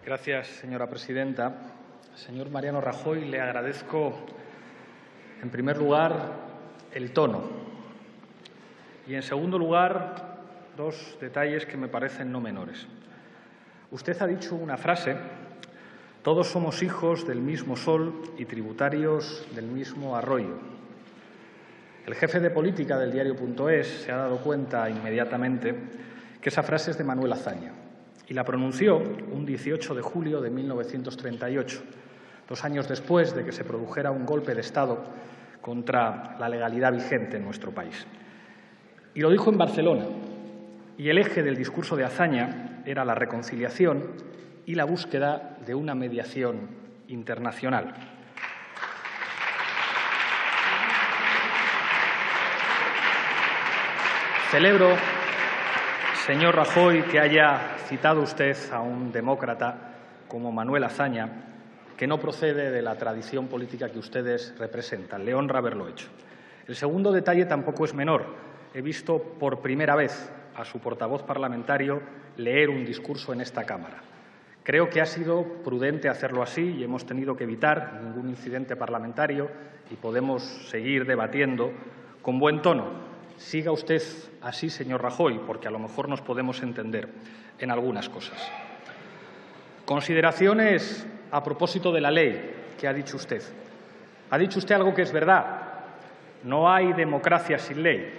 Gracias, señora presidenta. Señor Mariano Rajoy, le agradezco, en primer lugar, el tono y, en segundo lugar, dos detalles que me parecen no menores. Usted ha dicho una frase: todos somos hijos del mismo sol y tributarios del mismo arroyo. El jefe de política del diario.es se ha dado cuenta inmediatamente que esa frase es de Manuel Azaña y la pronunció un 18 de julio de 1938, 2 años después de que se produjera un golpe de Estado contra la legalidad vigente en nuestro país. Y lo dijo en Barcelona, y el eje del discurso de Azaña era la reconciliación y la búsqueda de una mediación internacional. Celebro, señor Rajoy, que haya citado usted a un demócrata como Manuel Azaña, que no procede de la tradición política que ustedes representan. Le honra haberlo hecho. El segundo detalle tampoco es menor. He visto por primera vez a su portavoz parlamentario leer un discurso en esta Cámara. Creo que ha sido prudente hacerlo así y hemos tenido que evitar ningún incidente parlamentario y podemos seguir debatiendo con buen tono. Siga usted así, señor Rajoy, porque a lo mejor nos podemos entender en algunas cosas. Consideraciones a propósito de la ley que ha dicho usted. Ha dicho usted algo que es verdad. No hay democracia sin ley.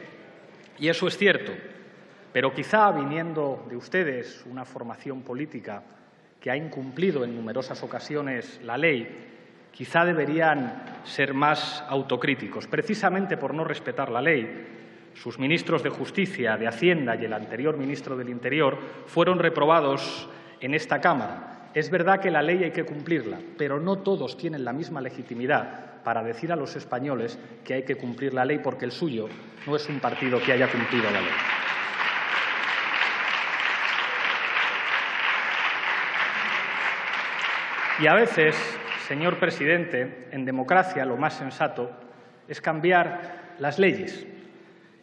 Y eso es cierto. Pero quizá, viniendo de ustedes, una formación política que ha incumplido en numerosas ocasiones la ley, quizá deberían ser más autocríticos. Precisamente por no respetar la ley, sus ministros de Justicia, de Hacienda y el anterior ministro del Interior fueron reprobados en esta Cámara. Es verdad que la ley hay que cumplirla, pero no todos tienen la misma legitimidad para decir a los españoles que hay que cumplir la ley, porque el suyo no es un partido que haya cumplido la ley. Y a veces, señor presidente, en democracia lo más sensato es cambiar las leyes.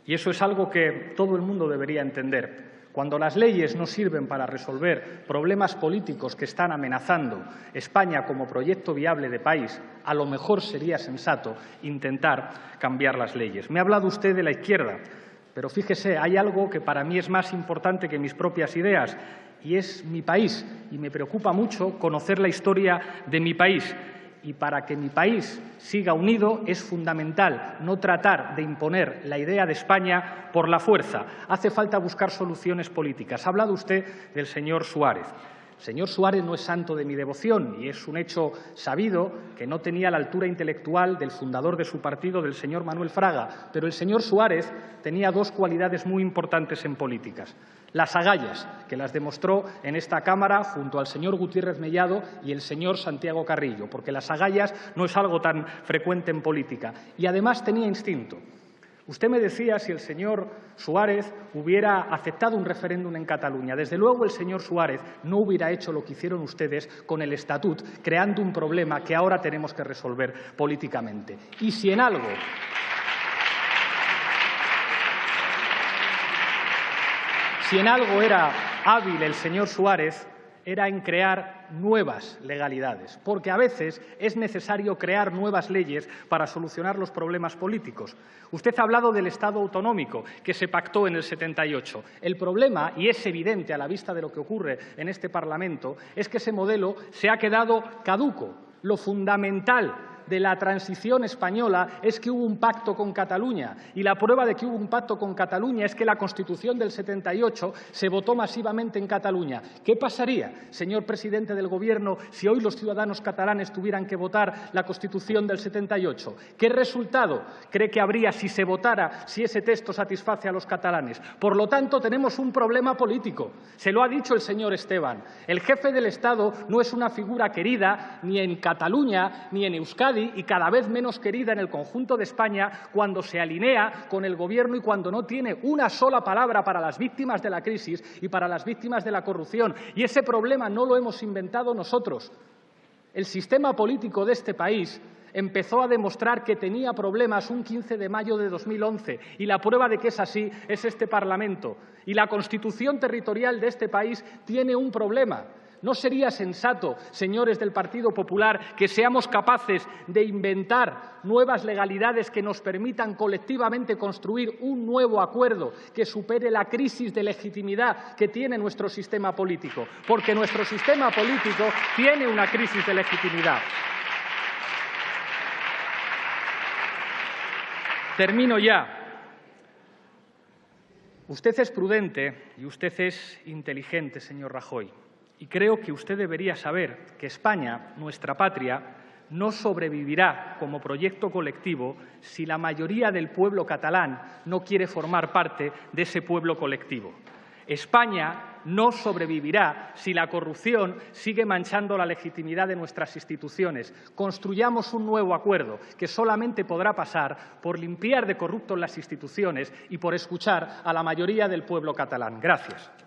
Y eso es algo que todo el mundo debería entender. Cuando las leyes no sirven para resolver problemas políticos que están amenazando España como proyecto viable de país, a lo mejor sería sensato intentar cambiar las leyes. Me ha hablado usted de la izquierda, pero fíjese, hay algo que para mí es más importante que mis propias ideas, y es mi país, y me preocupa mucho conocer la historia de mi país. Y para que mi país siga unido es fundamental no tratar de imponer la idea de España por la fuerza. Hace falta buscar soluciones políticas. Ha hablado usted del señor Suárez. El señor Suárez no es santo de mi devoción y es un hecho sabido que no tenía la altura intelectual del fundador de su partido, del señor Manuel Fraga. Pero el señor Suárez tenía dos cualidades muy importantes en políticas. Las agallas, que las demostró en esta Cámara junto al señor Gutiérrez Mellado y el señor Santiago Carrillo, porque las agallas no es algo tan frecuente en política. Y además tenía instinto. Usted me decía si el señor Suárez hubiera aceptado un referéndum en Cataluña. Desde luego el señor Suárez no hubiera hecho lo que hicieron ustedes con el Estatut, creando un problema que ahora tenemos que resolver políticamente. Y si en algo era hábil el señor Suárez, era en crear nuevas legalidades, porque a veces es necesario crear nuevas leyes para solucionar los problemas políticos. Usted ha hablado del Estado autonómico que se pactó en el 78. El problema, y es evidente a la vista de lo que ocurre en este Parlamento, es que ese modelo se ha quedado caduco. Lo fundamental de la transición española es que hubo un pacto con Cataluña, y la prueba de que hubo un pacto con Cataluña es que la Constitución del 78 se votó masivamente en Cataluña. ¿Qué pasaría, señor presidente del Gobierno, si hoy los ciudadanos catalanes tuvieran que votar la Constitución del 78? ¿Qué resultado cree que habría si se votara, si ese texto satisface a los catalanes? Por lo tanto, tenemos un problema político. Se lo ha dicho el señor Esteban. El jefe del Estado no es una figura querida ni en Cataluña ni en Euskadi, y cada vez menos querida en el conjunto de España cuando se alinea con el Gobierno y cuando no tiene una sola palabra para las víctimas de la crisis y para las víctimas de la corrupción. Y ese problema no lo hemos inventado nosotros. El sistema político de este país empezó a demostrar que tenía problemas un 15 de mayo de 2011 y la prueba de que es así es este Parlamento. Y la Constitución territorial de este país tiene un problema. ¿No sería sensato, señores del Partido Popular, que seamos capaces de inventar nuevas legalidades que nos permitan colectivamente construir un nuevo acuerdo que supere la crisis de legitimidad que tiene nuestro sistema político? Porque nuestro sistema político tiene una crisis de legitimidad. Termino ya. Usted es prudente y usted es inteligente, señor Rajoy, y creo que usted debería saber que España, nuestra patria, no sobrevivirá como proyecto colectivo si la mayoría del pueblo catalán no quiere formar parte de ese pueblo colectivo. España no sobrevivirá si la corrupción sigue manchando la legitimidad de nuestras instituciones. Construyamos un nuevo acuerdo que solamente podrá pasar por limpiar de corruptos las instituciones y por escuchar a la mayoría del pueblo catalán. Gracias.